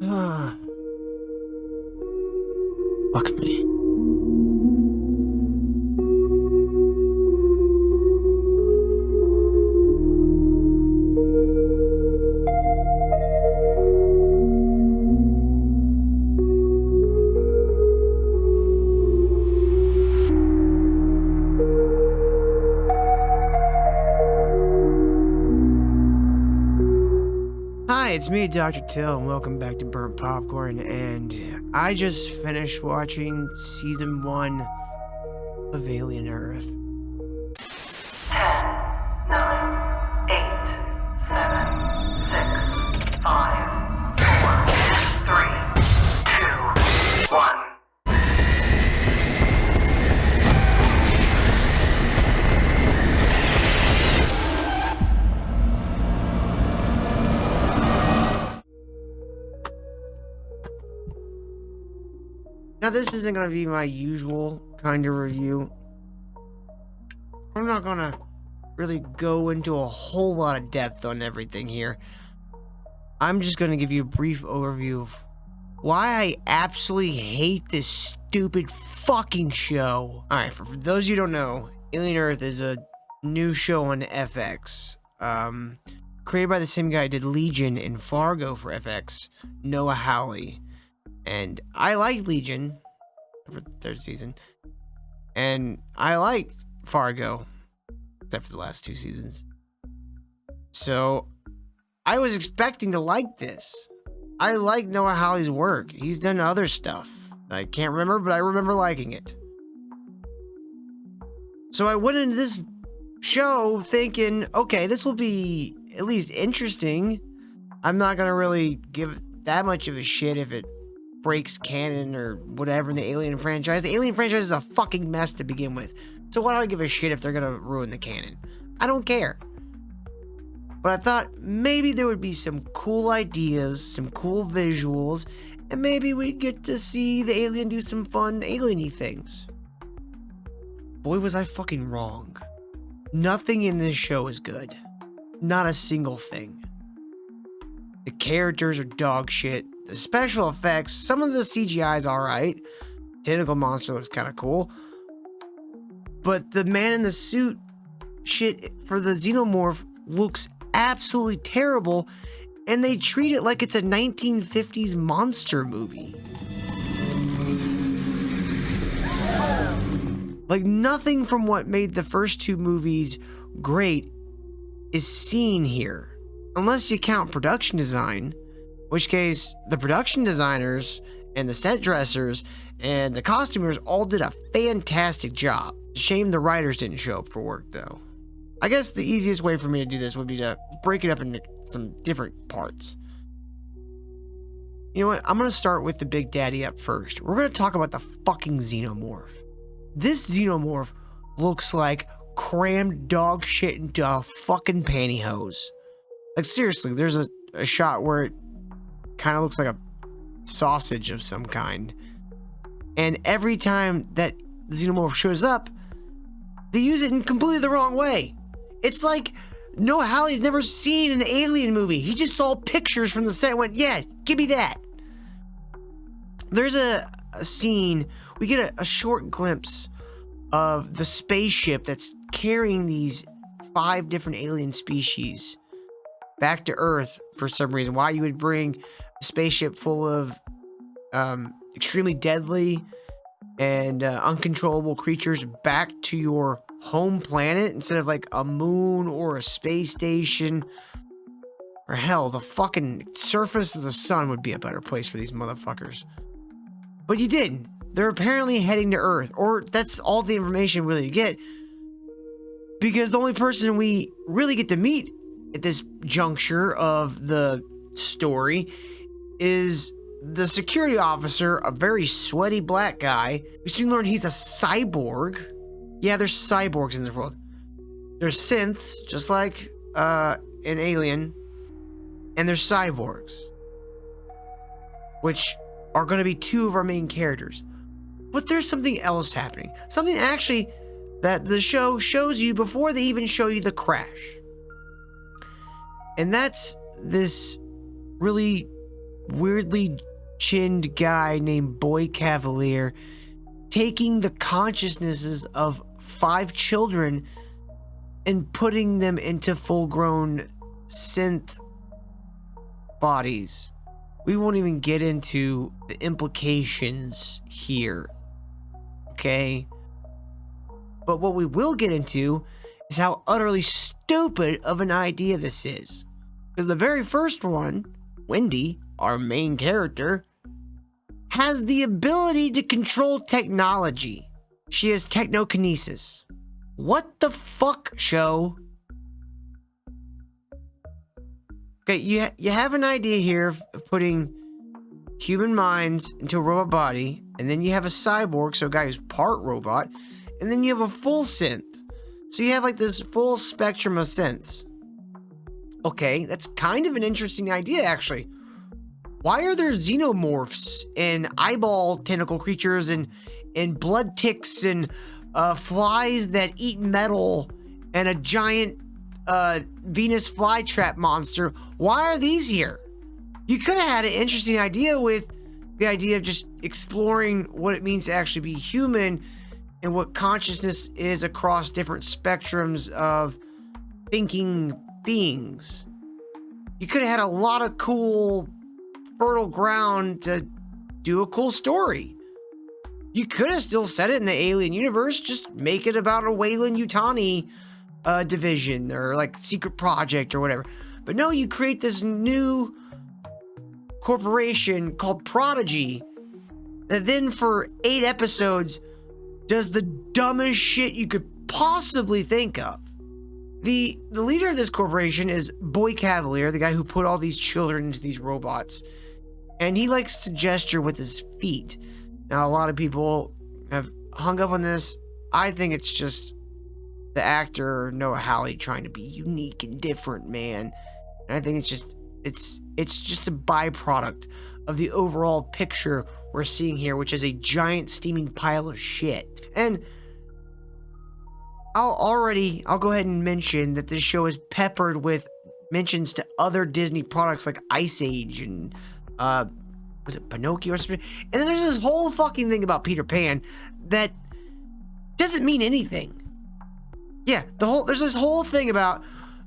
Fuck me. Hi, it's me, Dr. Till, and welcome back to Burnt Popcorn, and I just finished watching Season 1 of Alien Earth. 10, 9, 8, 7, 6, 5, 4, 3, 2, 1. Now, this isn't going to be my usual kind of review. I'm not going to really go into a whole lot of depth on everything here. I'm just going to give you a brief overview of why I absolutely hate this stupid fucking show. Alright, for those of you who don't know, Alien Earth is a new show on FX. Created by the same guy who did Legion and Fargo for FX, Noah Hawley. And I liked Legion for the third season. And I liked Fargo, except for the last 2 seasons. So I was expecting to like this. I like Noah Hawley's work. He's done other stuff I can't remember, but I remember liking it. So I went into this show thinking, okay, this will be at least interesting. I'm not going to really give that much of a shit if it breaks canon or whatever in the Alien franchise. The Alien franchise is a fucking mess to begin with. So why do I give a shit if they're gonna ruin the canon? I don't care. But I thought maybe there would be some cool ideas, some cool visuals, and maybe we'd get to see the alien do some fun alien-y things. Boy, was I fucking wrong. Nothing in this show is good. Not a single thing. The characters are dog shit. The special effects, some of the CGI is alright. Tentacle monster looks kind of cool. But the man in the suit shit for the xenomorph looks absolutely terrible, and they treat it like it's a 1950s monster movie. Like, nothing from what made the first 2 movies great is seen here. Unless you count production design, in which case the production designers and the set dressers and the costumers all did a fantastic job. Shame the writers didn't show up for work, though. I guess the easiest way for me to do this would be to break it up into some different parts. You know what? I'm going to start with the big daddy up first. We're going to talk about the fucking xenomorph. This xenomorph looks like crammed dog shit into a fucking pantyhose. Like, seriously, there's a shot where it kind of looks like a sausage of some kind. And every time that xenomorph shows up, they use it in completely the wrong way. It's like Noah Hawley's never seen an alien movie. He just saw pictures from the set and went, yeah, give me that. There's a scene, we get a short glimpse of the spaceship that's carrying these 5 different alien species back to Earth for some reason. Why you would bring a spaceship full of extremely deadly and uncontrollable creatures back to your home planet instead of like a moon or a space station, or hell, the fucking surface of the sun would be a better place for these motherfuckers. But you didn't. They're apparently heading to Earth, or that's all the information we really get, because the only person we really get to meet at this juncture of the story is the security officer, a very sweaty black guy. We soon learn he's a cyborg. Yeah, there's cyborgs in this world. There's synths, just like an alien, and there's cyborgs, which are going to be 2 of our main characters. But there's something else happening. Something actually that the show shows you before they even show you the crash. And that's this really weirdly chinned guy named Boy Cavalier taking the consciousnesses of 5 children and putting them into full-grown synth bodies. We won't even get into the implications here, okay? But what we will get into is how utterly stupid of an idea this is. Because the very first one, Wendy, our main character, has the ability to control technology. She has technokinesis. What the fuck, show? Okay, you have an idea here of putting human minds into a robot body, and then you have a cyborg, so a guy who's part robot, and then you have a full synth. So you have like this full spectrum of synths. Okay, that's kind of an interesting idea, actually. Why are there xenomorphs and eyeball tentacle creatures and blood ticks and flies that eat metal and a giant Venus flytrap monster? Why are these here? You could have had an interesting idea with the idea of just exploring what it means to actually be human and what consciousness is across different spectrums of thinking beings. You could have had a lot of cool fertile ground to do a cool story. You could have still set it in the Alien universe, just make it about a Weyland-Yutani division or like secret project or whatever. But no, you create this new corporation called Prodigy that then for 8 episodes does the dumbest shit you could possibly think of. The leader of this corporation is Boy Cavalier, the guy who put all these children into these robots. And he likes to gesture with his feet. Now, a lot of people have hung up on this. I think it's just the actor Noah Hawley trying to be unique and different, man. And I think it's just a byproduct of the overall picture we're seeing here, which is a giant steaming pile of shit. And I'll go ahead and mention that this show is peppered with mentions to other Disney products like Ice Age and was it Pinocchio or something? And then there's this whole fucking thing about Peter Pan that doesn't mean anything. Yeah, there's this whole thing about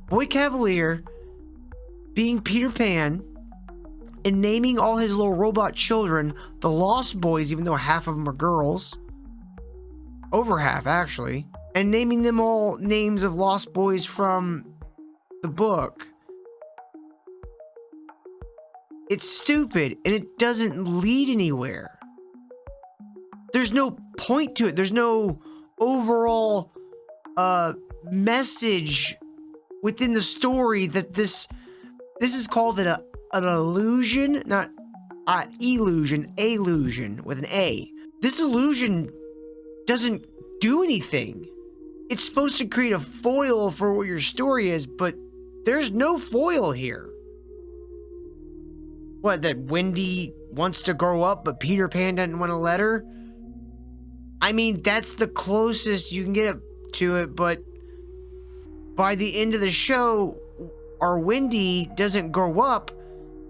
Boy Cavalier being Peter Pan and naming all his little robot children the Lost Boys, even though half of them are girls. Over half, actually. And naming them all names of Lost Boys from the book. It's stupid, and it doesn't lead anywhere. There's no point to it. There's no overall message within the story that this is called an illusion, not illusion with an A. This illusion doesn't do anything. It's supposed to create a foil for what your story is, but there's no foil here. What, that Wendy wants to grow up, but Peter Pan doesn't want to let her? I mean, that's the closest you can get to it, but by the end of the show, our Wendy doesn't grow up,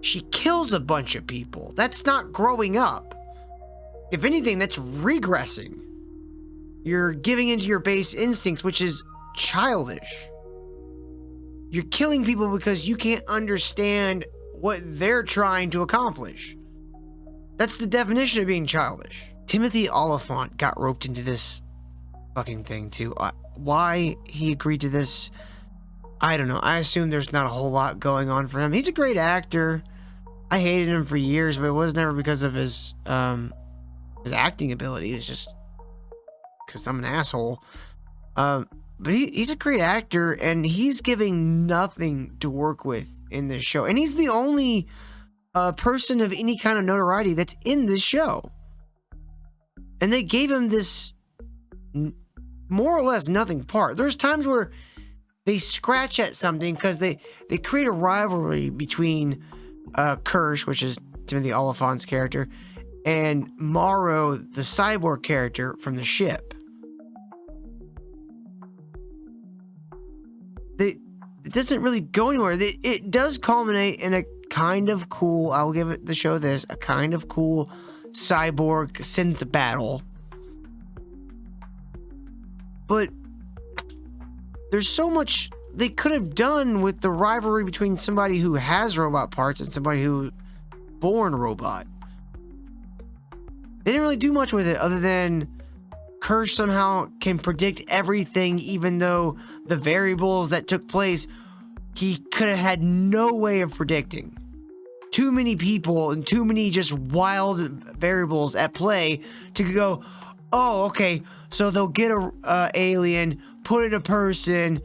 she kills a bunch of people. That's not growing up. If anything, that's regressing. You're giving into your base instincts, which is childish. You're killing people because you can't understand what they're trying to accomplish. That's the definition of being childish. Timothy Oliphant got roped into this fucking thing too. Why he agreed to this, I don't know. I assume there's not a whole lot going on for him. He's a great actor. I hated him for years, but it was never because of his acting ability. It's just because I'm an asshole. But he's a great actor, and he's giving nothing to work with in this show. And he's the only person of any kind of notoriety that's in this show. And they gave him this more or less nothing part. There's times where they scratch at something because they create a rivalry between Kirsch, which is Timothy Oliphant's character, and Morrow, the cyborg character from the ship. It doesn't really go anywhere. It does culminate in a kind of cool, I'll give it the show this, a kind of cool cyborg synth battle. But there's so much they could have done with the rivalry between somebody who has robot parts and somebody who's born robot. They didn't really do much with it other than Kirsch somehow can predict everything, even though the variables that took place he could have had no way of predicting. Too many people and too many just wild variables at play to go, oh, okay, so they'll get a alien, put in a person,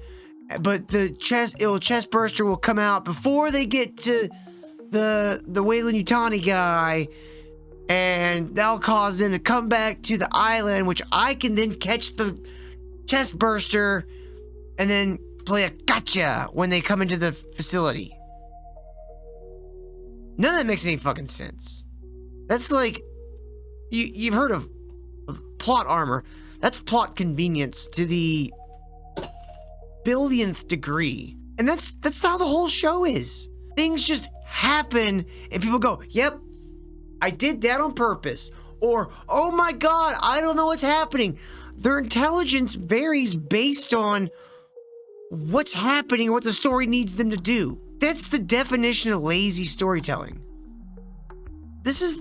but the chest burster will come out before they get to the Weyland Yutani guy, and that'll cause them to come back to the island, which I can then catch the chest burster and then play a gotcha when they come into the facility. None of that makes any fucking sense. That's like, you've heard of plot armor. That's plot convenience to the billionth degree. And that's how the whole show is. Things just happen and people go, yep, I did that on purpose. Or, oh my god, I don't know what's happening. Their intelligence varies based on what's happening or what the story needs them to do. That's the definition of lazy storytelling. This is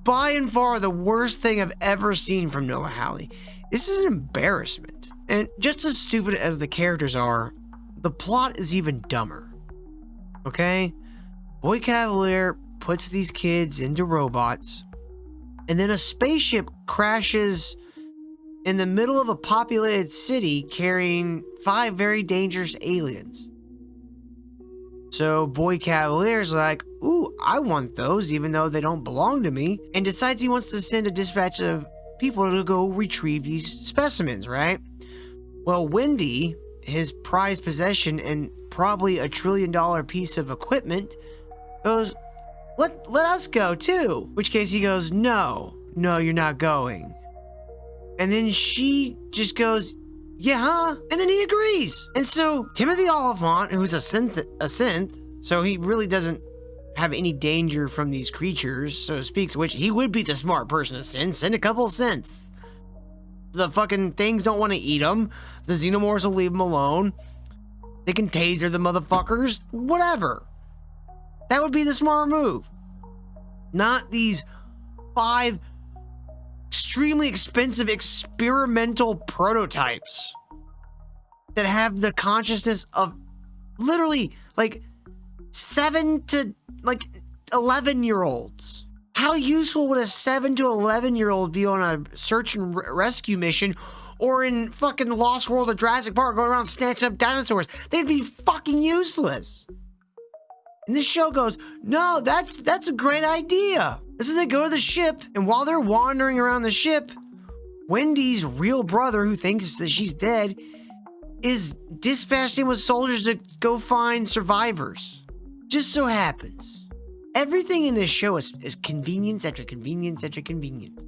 by and far the worst thing I've ever seen from Noah Hawley. This is an embarrassment. And just as stupid as the characters are, the plot is even dumber. Okay? Boy Cavalier puts these kids into robots, and then a spaceship crashes in the middle of a populated city carrying 5 very dangerous aliens. So Boy Cavalier's like, ooh, I want those even though they don't belong to me, and decides he wants to send a dispatch of people to go retrieve these specimens, right? Well, Wendy, his prized possession and probably $1 trillion piece of equipment, goes, let us go too. Which case he goes, no, you're not going. And then she just goes, yeah, huh? And then he agrees. And so Timothy Oliphant, who's a synth, so he really doesn't have any danger from these creatures, so to speak, which he would be the smart person to send a couple synths. The fucking things don't want to eat them. The xenomorphs will leave them alone. They can taser the motherfuckers. Whatever. That would be the smart move. Not these 5 extremely expensive experimental prototypes that have the consciousness of literally like 7 to like 11-year-olds. How useful would a 7 to 11-year-old be on a search and rescue mission, or in fucking Lost World of Jurassic Park going around snatching up dinosaurs? They'd be fucking useless. And this show goes, no, that's a great idea. This is they go to the ship, and while they're wandering around the ship, Wendy's real brother, who thinks that she's dead, is dispatched in with soldiers to go find survivors. Just so happens. Everything in this show is convenience after convenience after convenience.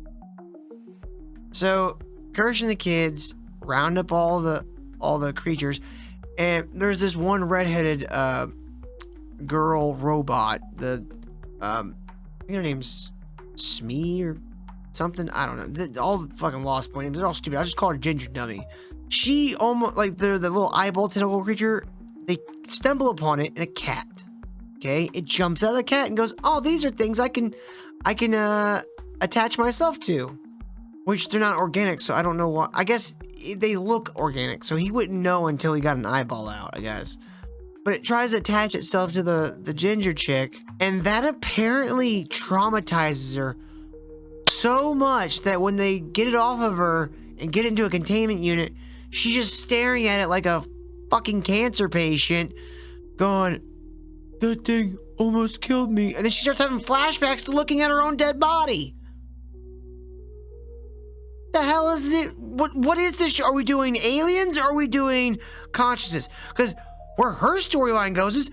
So, Kirsch and the kids round up all the creatures, and there's this one redheaded girl robot. I think her name's Smee or something. I don't know. All the fucking Lost Boy names, they're all stupid. I just call her Ginger Dummy. She almost, like, the little eyeball tentacle creature, they stumble upon it in a cat. Okay, it jumps out of the cat and goes, oh, these are things I can attach myself to. Which they're not organic, so I don't know what. I guess they look organic, so he wouldn't know until he got an eyeball out, I guess. But it tries to attach itself to the ginger chick, and that apparently traumatizes her so much that when they get it off of her and get into a containment unit, she's just staring at it like a fucking cancer patient, going, that thing almost killed me. And then she starts having flashbacks to looking at her own dead body. The hell is it? What is this? Are we doing aliens or are we doing consciousness? Because where her storyline goes is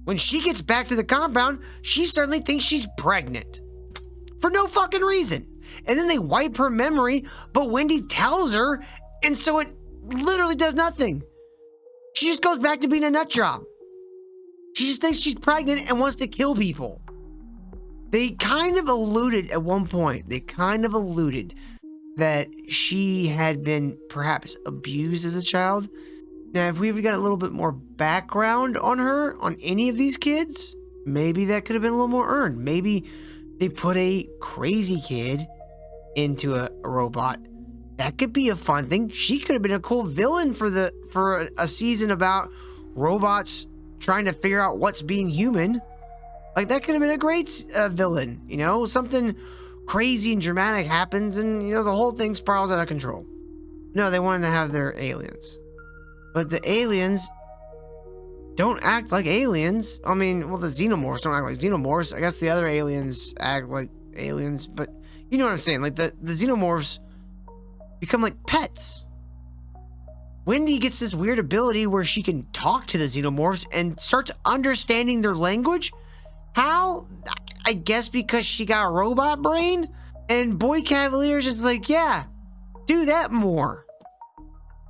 when she gets back to the compound, she suddenly thinks she's pregnant for no fucking reason. And then they wipe her memory, but Wendy tells her, and so it literally does nothing. She just goes back to being a nut job. She just thinks she's pregnant and wants to kill people. They kind of alluded at one point, that she had been perhaps abused as a child. Now, if we've got a little bit more background on her, on any of these kids, maybe that could have been a little more earned. Maybe they put a crazy kid into a robot. That could be a fun thing. She could have been a cool villain for a season about robots trying to figure out what's being human. Like, that could have been a great villain, you know? Something crazy and dramatic happens and, you know, the whole thing spirals out of control. No, they wanted to have their aliens. But the aliens don't act like aliens. I mean, well, the xenomorphs don't act like xenomorphs. I guess the other aliens act like aliens, but you know what I'm saying? Like, the xenomorphs become like pets. Wendy gets this weird ability where she can talk to the xenomorphs and starts understanding their language. How? I guess because she got a robot brain? And Boy Cavalier's just like, yeah, do that more.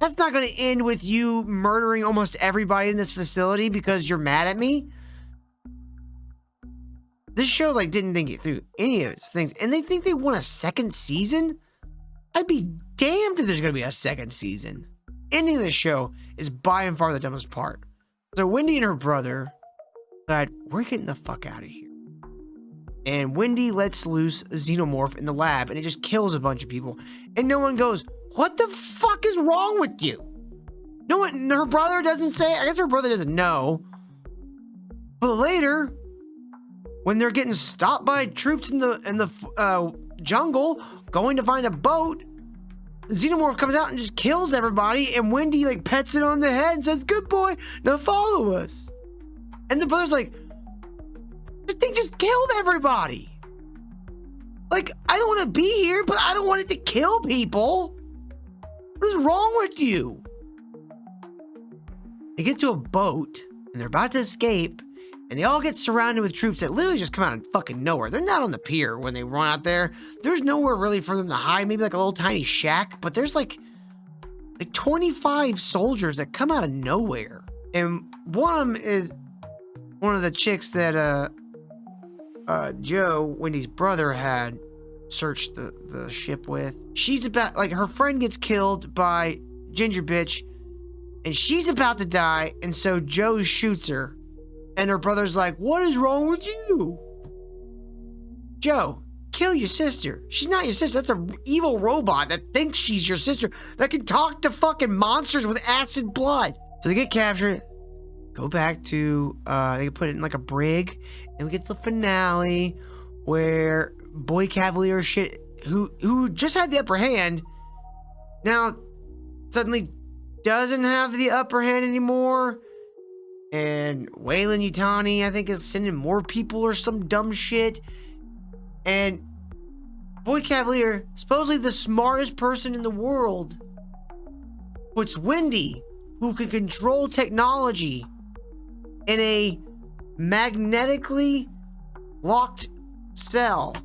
That's not going to end with you murdering almost everybody in this facility because you're mad at me. This show, like, didn't think it through any of its things. And they think they want a second season? I'd be damned if there's going to be a second season. Ending of the show is by and far the dumbest part. So Wendy and her brother decide, we're getting the fuck out of here. And Wendy lets loose a xenomorph in the lab, and it just kills a bunch of people. And no one goes, what the fuck is wrong with you? No one, her brother doesn't say, I guess her brother doesn't know. But later, when they're getting stopped by troops in the jungle, going to find a boat, the xenomorph comes out and just kills everybody, and Wendy, like, pets it on the head and says, good boy, now follow us. And the brother's like, the thing just killed everybody. Like, I don't want to be here, but I don't want it to kill people. What is wrong with you? They get to a boat, and they're about to escape, and they all get surrounded with troops that literally just come out of fucking nowhere. They're not on the pier when they run out there. There's nowhere really for them to hide, maybe like a little tiny shack, but there's like 25 soldiers that come out of nowhere. And one of them is one of the chicks that Joe, Wendy's brother, had searched the ship with. She's about, like, her friend gets killed by Ginger Bitch, and she's about to die, and so Joe shoots her. And her brother's like, what is wrong with you? Joe, kill your sister. She's not your sister. That's an evil robot that thinks she's your sister, that can talk to fucking monsters with acid blood. So they get captured, go back to, they put it in like a brig, and we get the finale where Boy Cavalier shit, who just had the upper hand, now suddenly doesn't have the upper hand anymore. And Wayland Yutani, I think, is sending more people or some dumb shit. And Boy Cavalier, supposedly the smartest person in the world, puts Wendy, who can control technology, in a magnetically locked cell.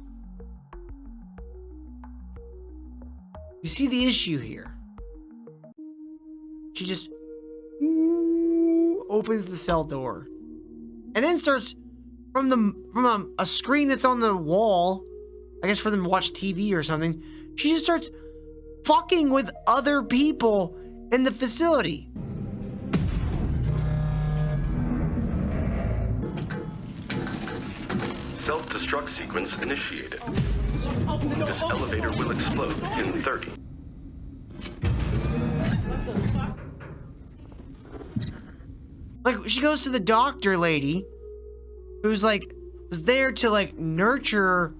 You see the issue here. She just opens the cell door and then starts from a screen that's on the wall, I guess for them to watch TV or something. She just starts fucking with other people in the facility. Self-destruct sequence initiated. This elevator will explode in 30. Like, she goes to the doctor lady, who's like, was there to like nurture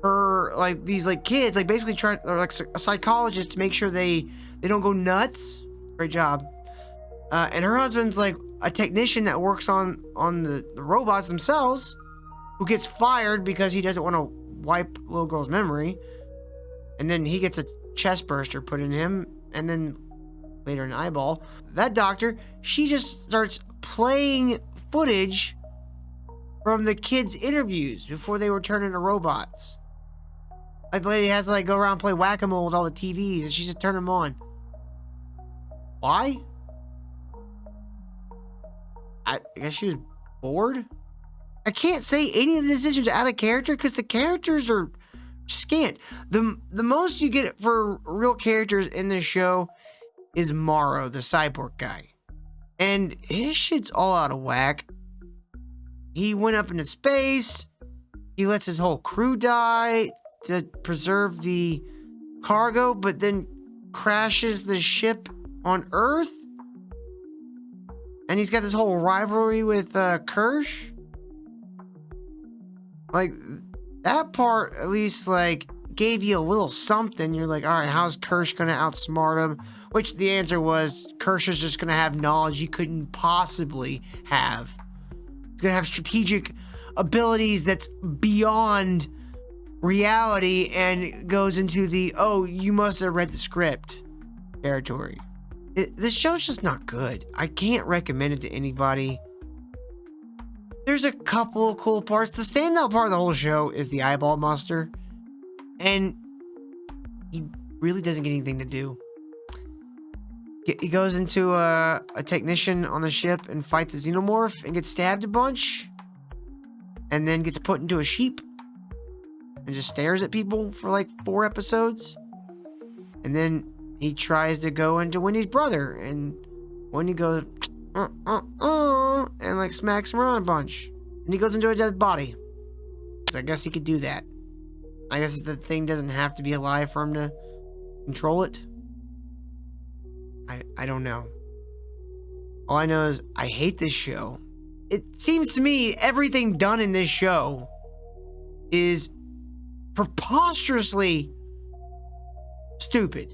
her, like these like kids, like basically trying, or like a psychologist to make sure they don't go nuts. Great job. And her husband's like a technician that works on the robots themselves, who gets fired because he doesn't want to wipe little girl's memory. And then he gets a chest burster put in him, and then later an eyeball. That doctor, she just starts playing footage from the kids' interviews before they were turned into robots. Like, the lady has to like go around and play whack-a-mole with all the TVs, and she just turn them on. Why? I guess she was bored. I can't say any of the decisions are out of character because the characters are scant. The most you get for real characters in this show is Morrow, the cyborg guy. And his shit's all out of whack. He went up into space. He lets his whole crew die to preserve the cargo, but then crashes the ship on Earth. And he's got this whole rivalry with Kirsch. Like, that part at least, like, gave you a little something. You're like, all right, how's Kirsch gonna outsmart him? Which the answer was, Kirsch is just gonna have knowledge he couldn't possibly have. He's gonna have strategic abilities that's beyond reality and goes into the, oh, you must have read the script territory. This show's just not good. I can't recommend it to anybody. There's a couple of cool parts. The standout part of the whole show is the eyeball monster. And he really doesn't get anything to do. He goes into a technician on the ship and fights a xenomorph and gets stabbed a bunch. And then gets put into a sheep. And just stares at people for like 4 episodes. And then he tries to go into Wendy's brother. And Wendy goes, and like smacks him around a bunch. And he goes into a dead body. So I guess he could do that. I guess the thing doesn't have to be alive for him to control it. I don't know. All I know is I hate this show. It seems to me everything done in this show is preposterously stupid.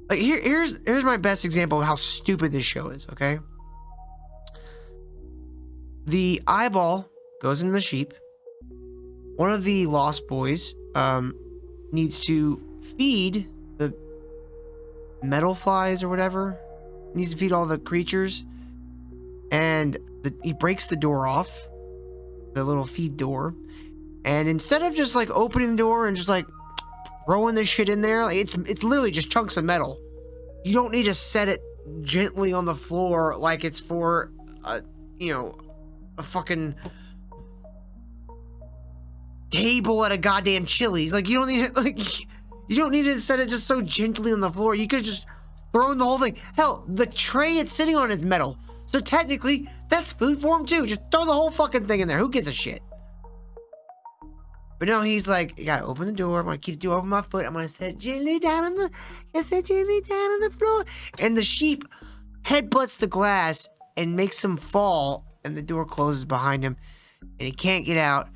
Like here's my best example of how stupid this show is, okay? The eyeball goes into the sheep. One of the Lost Boys needs to feed the metal flies or whatever. Needs to feed all the creatures. And he breaks the door off. The little feed door. And instead of just like opening the door and just like throwing this shit in there, like it's literally just chunks of metal. You don't need to set it gently on the floor like it's for a fucking table at a goddamn Chili's. Like you don't need to set it just so gently on the floor. You could just throw in the whole thing. Hell, the tray it's sitting on is metal. So technically, that's food for him too. Just throw the whole fucking thing in there. Who gives a shit? But no, he's like, you gotta open the door. I'm gonna keep the door over my foot. I'm gonna set it gently down on the floor. And the sheep headbutts the glass and makes him fall. And the door closes behind him. And he can't get out.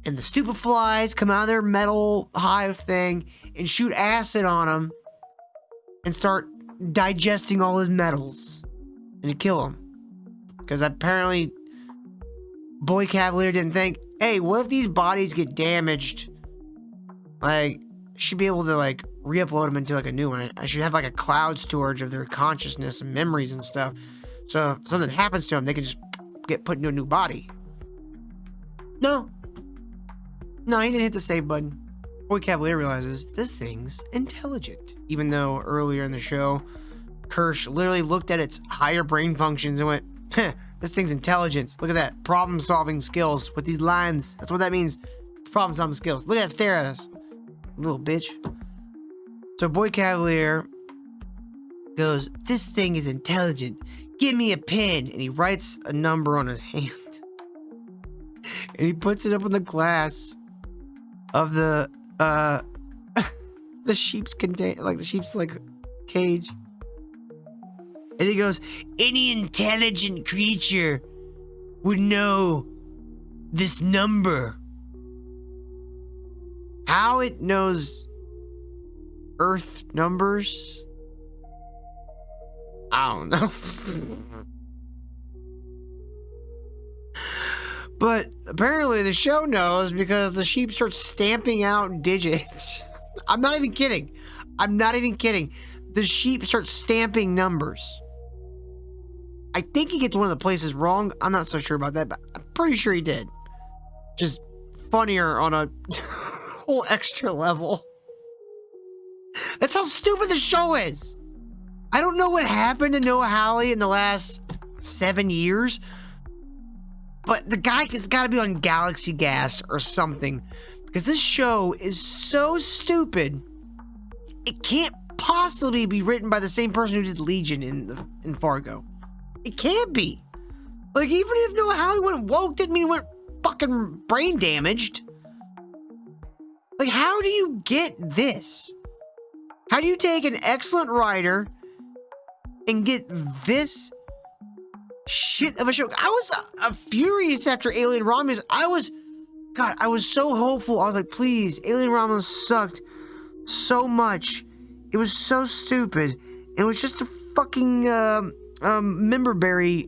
And the stupid flies come out of their metal hive thing and shoot acid on him. And start digesting all his metals. And kill him. Because apparently Boy Cavalier didn't think, hey, what if these bodies get damaged? Like, I should be able to, like, re-upload them into, like, a new one. I should have, like, a cloud storage of their consciousness and memories and stuff. So if something happens to them, they can just get put into a new body. No, he didn't hit the save button. Boy Cavalier realizes this thing's intelligent. Even though earlier in the show, Kirsch literally looked at its higher brain functions and went, this thing's intelligence. Look at that. Problem-solving skills with these lines. That's what that means. It's problem-solving skills. Look at that. Stare at us. Little bitch. So Boy Cavalier goes, this thing is intelligent. Give me a pen. And he writes a number on his hand. And he puts it up on the glass of the sheep's cage. And he goes, any intelligent creature would know this number. How it knows Earth numbers? I don't know. But apparently the show knows because the sheep starts stamping out digits. I'm not even kidding. The sheep starts stamping numbers. I think he gets one of the places wrong. I'm not so sure about that, but I'm pretty sure he did. Just funnier on a whole extra level. That's how stupid the show is. I don't know what happened to Noah Hawley in the last 7 years, But the guy has got to be on Galaxy Gas or something, because this show is so stupid. It can't possibly be written by the same person who did Legion in Fargo. It can't be. Like, even if Noah Hawley went woke, didn't mean he went fucking brain damaged. Like, how do you get this? How do you take an excellent writer and get this shit of a show? I was furious after Alien Romulus. I was so hopeful. I was like, please, Alien Romulus sucked so much. It was so stupid. It was just a fucking memberberry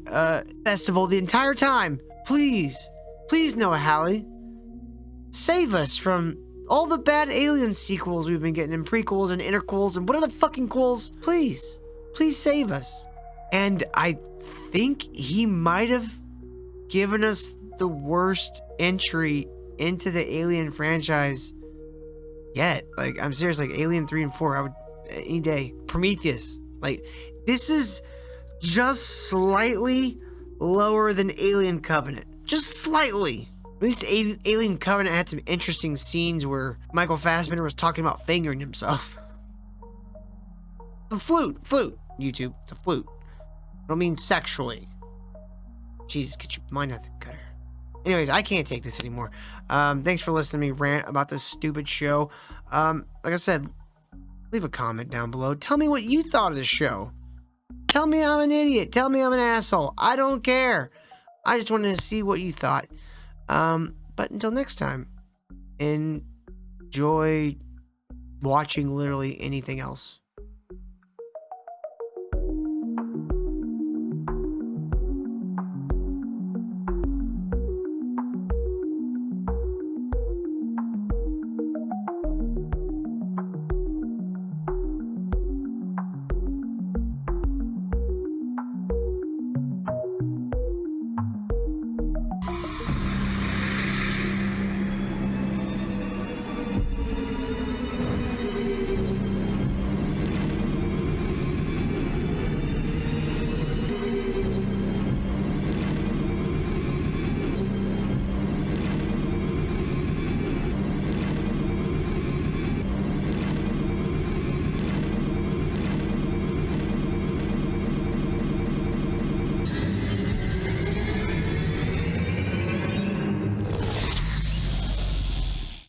festival the entire time. Please, Noah Hawley, save us from all the bad Alien sequels we've been getting, and prequels and interquels and whatever the fucking quels. Please save us. And I think he might have given us the worst entry into the Alien franchise yet. Like, I'm serious. Like, Alien 3 and 4, I would any day. Prometheus. Like, this is just slightly lower than Alien Covenant. Just slightly. At least Alien Covenant had some interesting scenes where Michael Fassbender was talking about fingering himself. The flute, YouTube. It's a flute. I don't mean sexually. Jesus, get your mind out the gutter. Anyways, I can't take this anymore. Thanks for listening to me rant about this stupid show. Like I said, leave a comment down below. Tell me what you thought of the show. Tell me I'm an idiot. Tell me I'm an asshole. I don't care. I just wanted to see what you thought. But until next time, enjoy watching literally anything else.